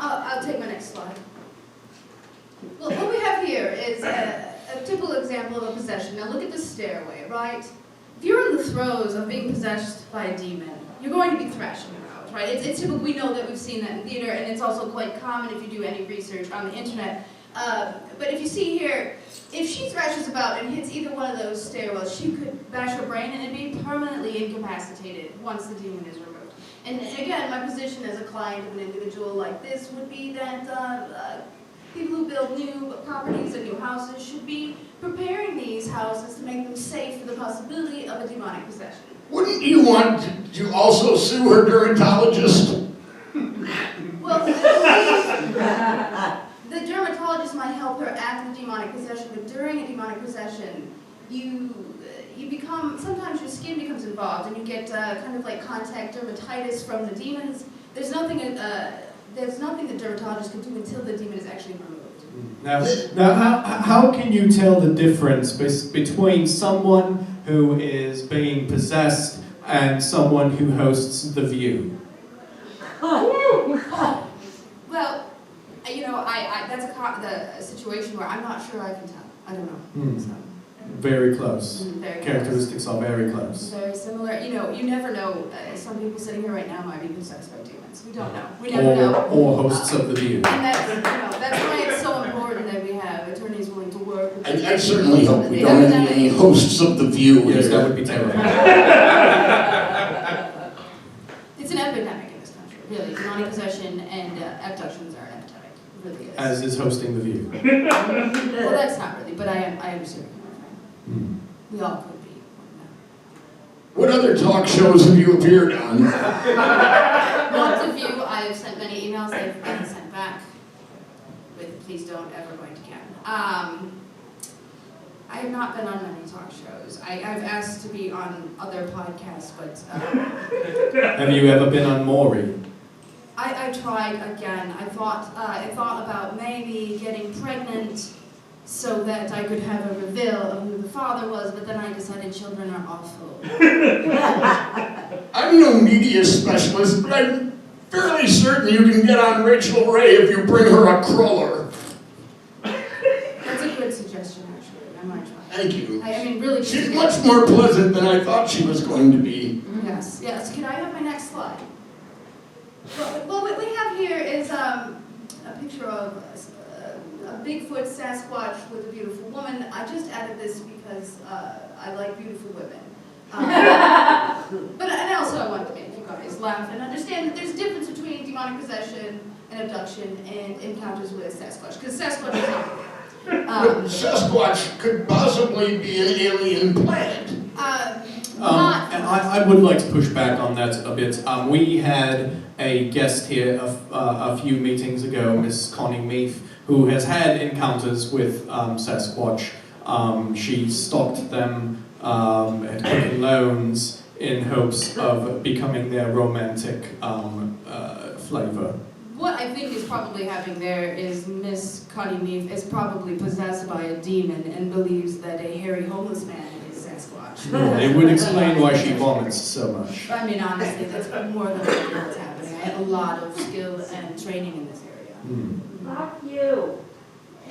I'll take my next slide. Well, what we have here is a typical example of a possession. Now look at the stairway, right? If you're in the throes of being possessed by a demon, you're going to be thrashing about, right? It's typical, we know that we've seen that in theater, and it's also quite common if you do any research on the internet. But if you see here, if she thrashes about and hits either one of those stairwells, she could bash her brain and be permanently incapacitated once the demon is removed. And again, my position as a client of an individual like this would be that people who build new properties and new houses should be preparing these houses to make them safe for the possibility of a demonic possession. Wouldn't you want to also sue her dermatologist? Well, the dermatologist might help her after the demonic possession, but during a demonic possession, you become, sometimes your skin becomes involved and you get kind of like contact dermatitis from the demons. There's nothing the dermatologist can do until the demon is actually removed. Now how can you tell the difference between someone who is being possessed and someone who hosts The View? Well, you know, that's a situation where I'm not sure I can tell. I don't know. So, Very close. very close. Characteristics are very close. Very similar. You know, you never know. Some people sitting here right now might be possessed by demons. We don't know. We never know. Or hosts of The View. And that's why it's so important that we have attorneys willing to work with I certainly hope we don't have any hosts of The View Yes, here. that would be terrible. It's an epidemic in this country, really. Demonic possession and abductions are an epidemic. It really is. As is hosting The View. Well, that's not really, but I understand. We all could be. What other talk shows have you appeared on? Lots of you, I have sent many emails, they've been sent back with please don't ever go into again. I have not been on many talk shows. I've asked to be on other podcasts, but Have you ever been on Maury? I tried again. I thought about maybe getting pregnant so that I could have a reveal of who the father was, but then I decided children are awful. I'm no media specialist, but I'm fairly certain you can get on Rachel Ray if you bring her a cruller. That's a good suggestion, actually. I might try. Thank you. I mean, really. She's much more pleasant than I thought she was going to be. Yes, yes. Can I have my next slide? Well, what we have here is a picture of a Bigfoot Sasquatch with a beautiful woman. I just added this because I like beautiful women. And also I want to make you guys laugh and understand that there's a difference between demonic possession and abduction and encounters with Sasquatch. Because Sasquatch is not But Sasquatch could possibly be an alien planet. I would like to push back on that a bit. We had a guest here a few meetings ago, Miss Connie Meath, who has had encounters with Sasquatch. She stalked them at Quicken Loans in hopes of becoming their romantic flavor. What I think is probably happening there is Miss Connie Meath is probably possessed by a demon and believes that a hairy homeless man is Sasquatch. It would explain why she vomits so much. I mean, honestly, that's more than what's happening. I have a lot of skill and training in this area. Fuck you.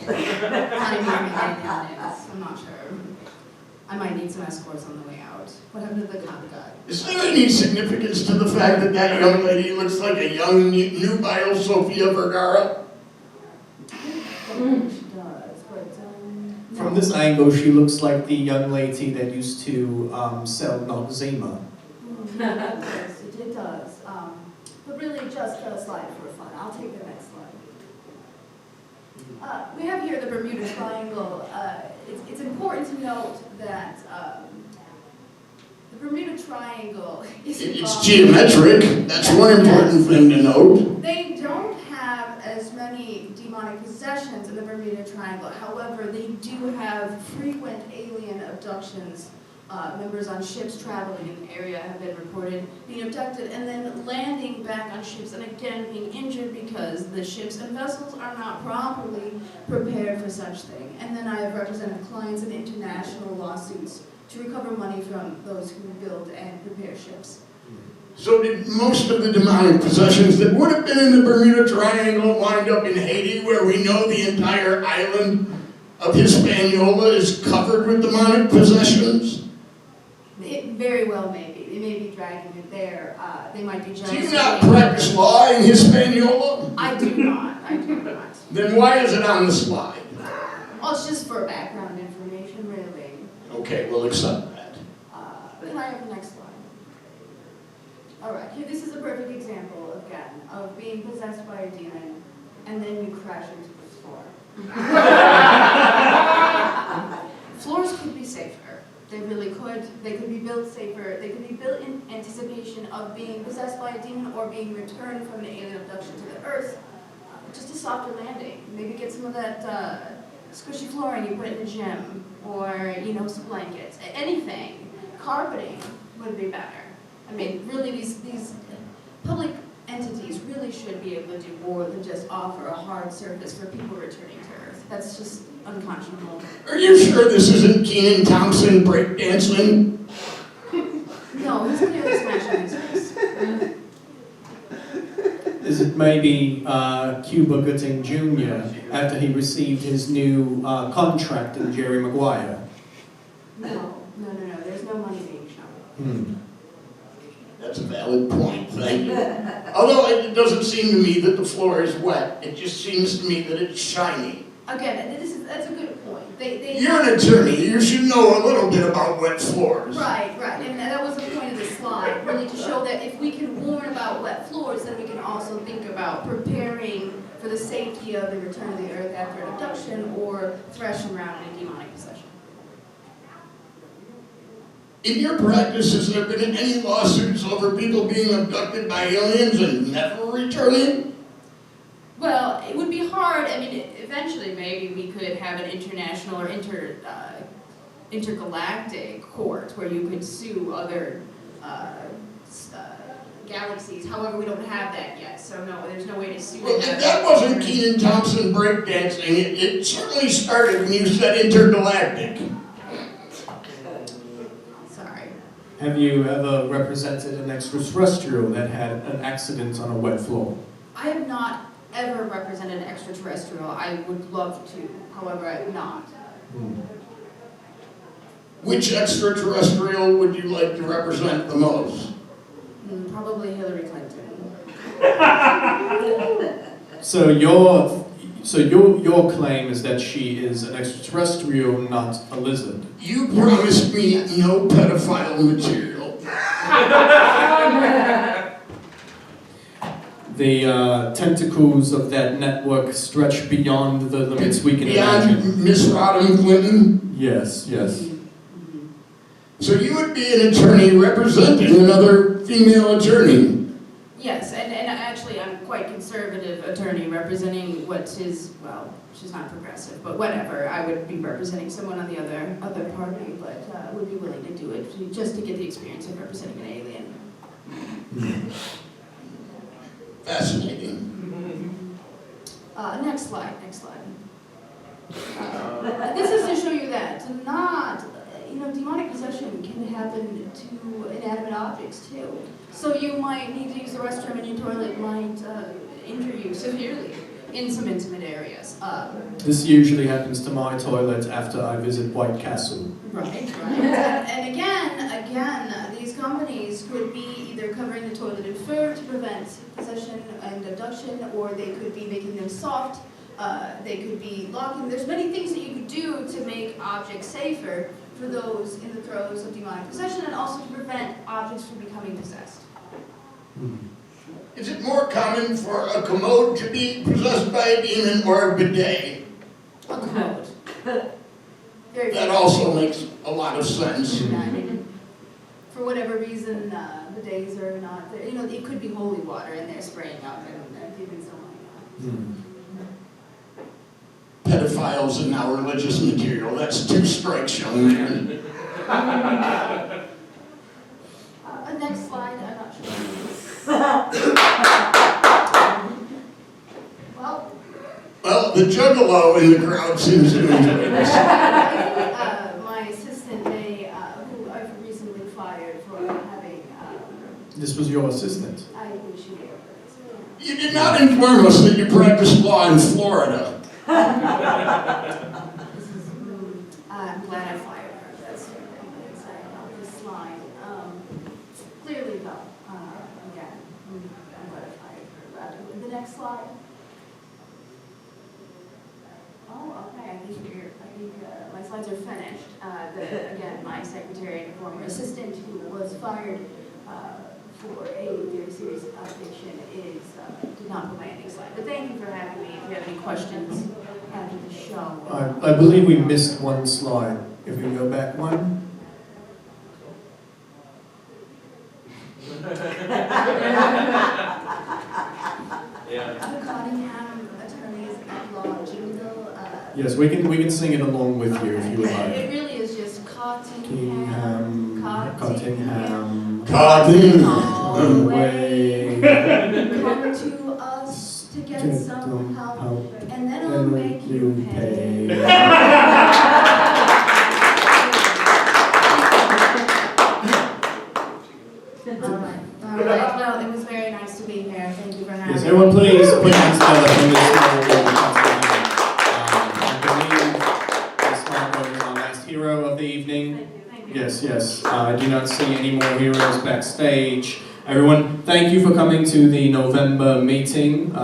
I'm not sure. I might need some escorts on the way out. What happened to the cop guy? Is there any significance to the fact that that young lady looks like a young, nubile Sofia Vergara? She does, but From this angle, she looks like the young lady that used to sell Noxzema. It does. But really, just a slide for fun. I'll take the next slide. We have here the Bermuda Triangle. It's important to note that the Bermuda Triangle is It's involved. geometric. That's one important thing to note. They don't have as many demonic possessions in the Bermuda Triangle. However, they do have frequent alien abductions. Members on ships traveling in the area have been reported being abducted and then landing back on ships and again being injured because the ships and vessels are not properly prepared for such thing. And then I have represented clients in international lawsuits to recover money from those who build and repair ships. So did most of the demonic possessions that would have been in the Bermuda Triangle wind up in Haiti, where we know the entire island of Hispaniola is covered with demonic possessions? It very well may be. They may be dragging it there. They might be jealous. Do you not practice law in Hispaniola? I do not. I do not. Then why is it on the slide? Oh, it's just for background information, really. Okay, we'll accept that. Can I have the next slide? All right, here, this is a perfect example, again, of being possessed by a demon, and then you crash into the floor. Floors could be safer. They really could. They could be built safer. They could be built in anticipation of being possessed by a demon or being returned from an alien abduction to the earth. Just a softer landing. Maybe get some of that squishy flooring you put in the gym, or, you know, some blankets. Anything. Carpeting would be better. I mean, really, these public entities really should be able to do more than just offer a hard surface for people returning to Earth. That's just unconscionable. Are you sure this isn't Kenan Thompson breakdancing? No, he's clearly smashing his face. Is it maybe Cuba Gooding Jr. after he received his new contract in Jerry Maguire? No. There's no money being shown. That's a valid point, thank you. Although it doesn't seem to me that the floor is wet, it just seems to me that it's shiny. Again, that's a good point. You're an attorney, you should know a little bit about wet floors. Right, and that was the point of the slide, really to show that if we can warn about wet floors, then we can also think about preparing for the safety of the return to the earth after an abduction or thrashing around in a demonic possession. In your practice, has there been any lawsuits over people being abducted by aliens and never returning? Well, it would be hard. I mean, eventually maybe we could have an international or intergalactic court where you could sue other galaxies. However, we don't have that yet, so no, there's no way to sue. Well, if that wasn't Kenan Thompson breakdancing, it certainly started when you said intergalactic. Sorry. Have you ever represented an extraterrestrial that had an accident on a wet floor? I have not ever represented an extraterrestrial. I would love to, however, I have not. Which extraterrestrial would you like to represent the most? Probably Hillary Clinton. So your claim is that she is an extraterrestrial, not a lizard. You promised me no pedophile material. The tentacles of that network stretch beyond the limits we can imagine. Beyond Miss Rodham Clinton? Yes. So you would be an attorney representing another female attorney? Yes, and actually I'm quite conservative attorney representing what is, well, she's not progressive, but whatever. I would be representing someone on the other party, but would be willing to do it just to get the experience of representing an alien. Fascinating. Next slide. This is to show you that demonic possession can happen to inanimate objects too. So you might need to use the restroom and your toilet might injure you severely in some intimate areas. This usually happens to my toilet after I visit White Castle. Right. And again, these companies could be either covering the toilet in fur to prevent possession and abduction, or they could be making them soft. They could be locking. There's many things that you could do to make objects safer for those in the throes of demonic possession, and also to prevent objects from becoming possessed. Is it more common for a commode to be possessed by a demon or a bidet? A commode. That also makes a lot of sense. Yeah, I mean, for whatever reason, bidets are not. It could be holy water, and they're spraying up, and demons don't like that. Pedophiles and now religious material. That's 2 strikes, young man. Next slide, I'm not sure. Well, the juggalo in the crowd seems to enjoy this. My assistant may This was your assistant. I wish you were. You did not inform us that you practice law in Florida. I'm glad I fired her. That's what I'm excited about this line. Clearly though, again, I'm glad I fired her. The next slide. Oh, okay. I think my slides are finished. Again, my secretary and former assistant who was fired for a very serious addiction did not put my ending slide. But thank you for having me. If you have any questions after the show. I believe we missed one slide. If we go back one. The Cottingham Attorneys at Law jingle. Yes, we can sing it along with you if you would It like. really is just Cottingham. Cottingham. Away. Come to us to get some help, and then I'll make you pay. All right. Well, it was very nice to be here. Thank you for having Yes, me. everyone please put your hands together for Miss I believe Miss Margot is our last hero of the evening. Thank you. Yes. I do not see any more heroes backstage. Everyone, thank you for coming to the November meeting. Give Are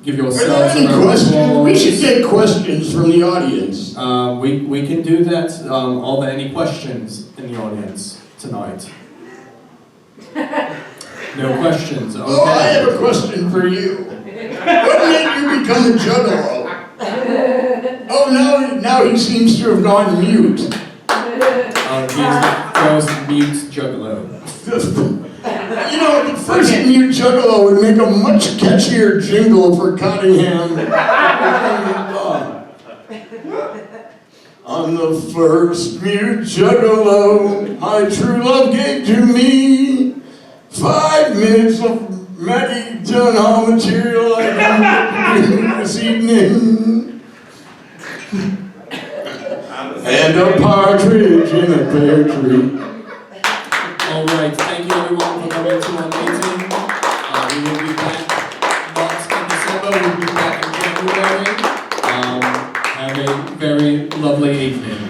there yourselves any a round of questions? We applause. should get questions from the audience. We can do that. Are there any questions in the audience tonight? No questions. Okay. Oh, I have a question for you. What made you become a juggalo? Oh, now he seems to have gone mute. He's the first mute juggalo. You know, the first mute juggalo would make a much catchier jingle for Cottingham. On the first mute juggalo, my true love gave to me 5 minutes of Maggie Gyllenhaal material I can do this evening. And a partridge in a pear tree. All right, thank you everyone for coming to our meeting. We will be back not in December, we'll be back in January. Have a very lovely evening.